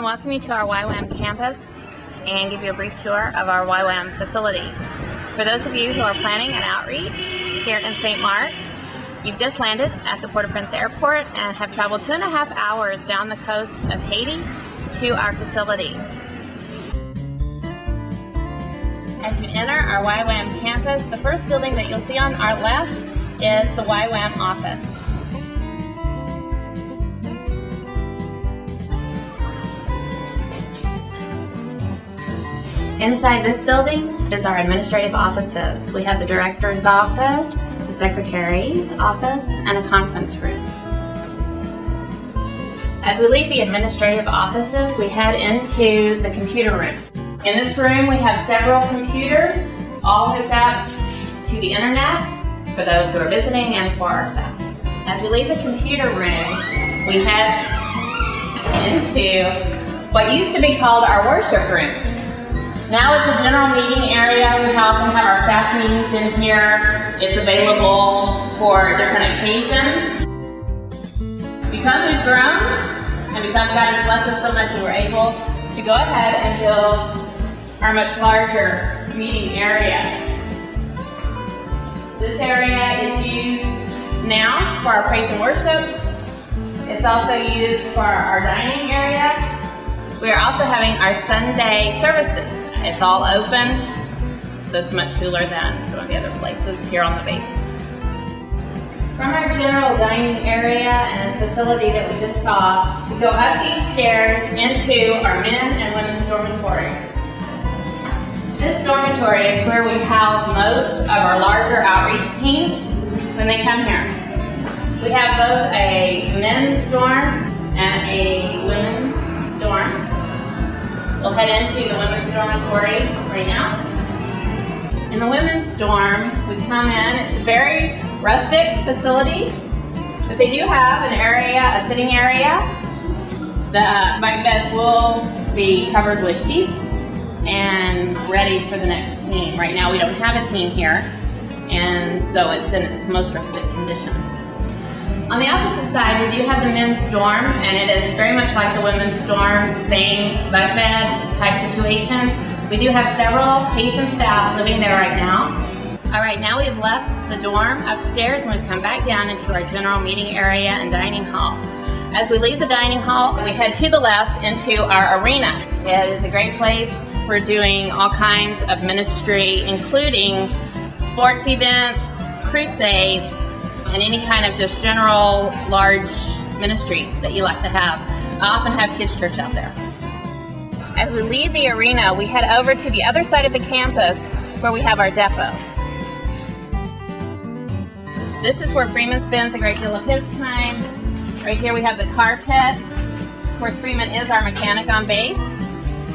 to welcome you to our YWAM campus and give you a brief tour of our YWAM facility. For those of you who are planning an outreach here in Saint Marc, you've just landed at the Port-au-Prince Airport and have traveled 2.5 hours down the coast of Haiti to our facility. As you enter our YWAM campus, the first building that you'll see on our left is the YWAM office. Inside this building is our administrative offices. We have the director's office, the secretary's office, and a conference room. As we leave the administrative offices, we head into the computer room. In this room, we have several computers, all hooked up to the internet for those who are visiting and for our staff. As we leave the computer room, we head into what used to be called our worship room. Now it's a general meeting area. We often have our staff meetings in here. It's available for different occasions. Because we've grown, and because God has blessed us so much, we were able to go ahead and build our much larger meeting area. This area is used now for our praise and worship. It's also used for our dining area. We are also having our Sunday services. It's all open. That's much cooler than some of the other places here on the base. From our general dining area and facility that we just saw, we go up these stairs into our men and women's dormitory. This dormitory is where we house most of our larger outreach teams when they come here. We have both a men's dorm and a women's dorm. We'll head into the women's dormitory right now. In the women's dorm, we come in. It's a very rustic facility, but they do have an area, a sitting area. The bunk beds will be covered with sheets and ready for the next team. Right now we don't have a team here, and so it's in its most rustic condition. On the opposite side, we do have the men's dorm, and it is very much like the women's dorm, the same bunk bed type situation. We do have several patient staff living there right now. All right, now we've left the dorm upstairs and we've come back down into our general meeting area and dining hall. As we leave the dining hall, we head to the left into our arena. It is a great place for doing all kinds of ministry, including sports events, crusades, and any kind of just general large ministry that you like to have. I often have kids' church out there. As we leave the arena, we head over to the other side of the campus where we have our depot. This is where Freeman spends a great deal of his time. Right here we have the car pit. Of course, Freeman is our mechanic on base,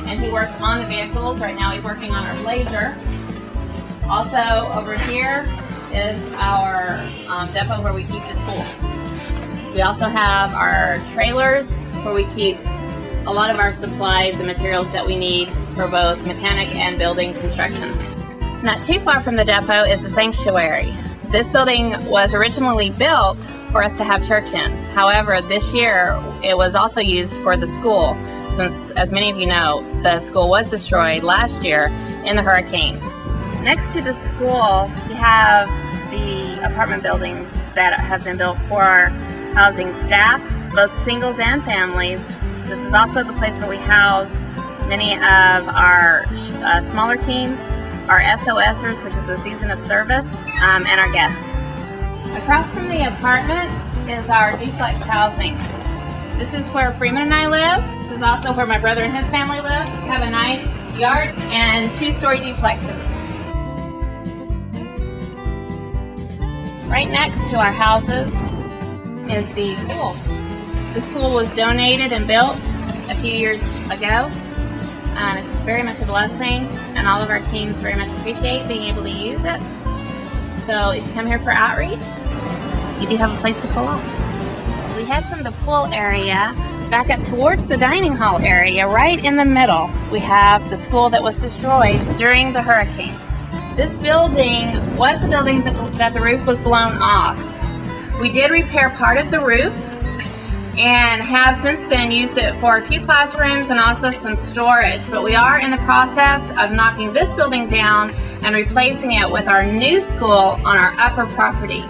and he works on the vehicles. Right now he's working on our Blazer. Also over here is our depot where we keep the tools. We also have our trailers where we keep a lot of our supplies and materials that we need for both mechanic and building construction. Not too far from the depot is the sanctuary. This building was originally built for us to have church in. However, this year it was also used for the school, since, as many of you know, the school was destroyed last year in the hurricanes. Next to the school, we have the apartment buildings that have been built for housing staff, both singles and families. This is also the place where we house many of our smaller teams, our SOSers, which is a season of service, and our guests. Across from the apartment is our duplex housing. This is where Freeman and I live. This is also where my brother and his family live. We have a nice yard and 2-story duplexes. Right next to our houses is the pool. This pool was donated and built a few years ago. It's very much a blessing, and all of our teams very much appreciate being able to use it. So if you come here for outreach, you do have a place to pull off. We head from the pool area back up towards the dining hall area. Right in the middle, we have the school that was destroyed during the hurricanes. This building was the building that the roof was blown off. We did repair part of the roof, and have since then used it for a few classrooms and also some storage. But we are in the process of knocking this building down and replacing it with our new school on our upper property.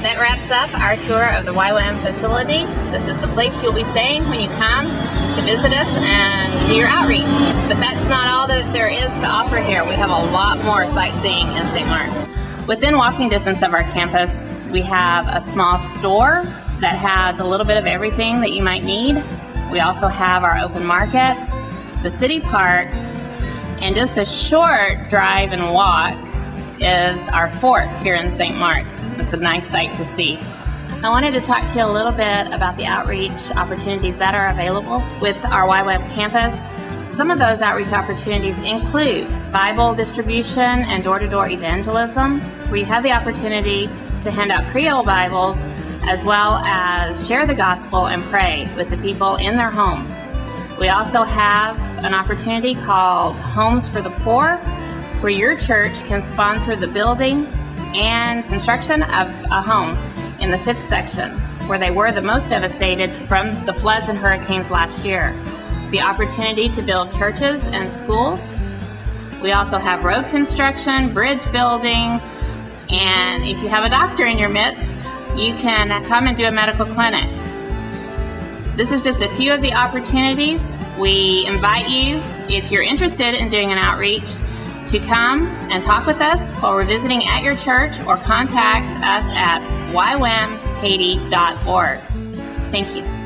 That wraps up our tour of the YWAM facility. This is the place you'll be staying when you come to visit us and do your outreach. But that's not all that there is to offer here. We have a lot more sightseeing in St. Marc. Within walking distance of our campus, we have a small store that has a little bit of everything that you might need. We also have our open market, the city park, and just a short drive and walk is our fort here in St. Marc. It's a nice sight to see. I wanted to talk to you a little bit about the outreach opportunities that are available with our YWAM campus. Some of those outreach opportunities include Bible distribution and door-to-door evangelism, where you have the opportunity to hand out Creole Bibles as well as share the gospel and pray with the people in their homes. We also have an opportunity called Homes for the Poor, where your church can sponsor the building and construction of a home in the 5th section, where they were the most devastated from the floods and hurricanes last year. The opportunity to build churches and schools. We also have road construction, bridge building, and if you have a doctor in your midst, you can come and do a medical clinic. This is just a few of the opportunities. We invite you, if you're interested in doing an outreach, to come and talk with us while we're visiting at your church, or contact us at ywamhaiti.org. Thank you.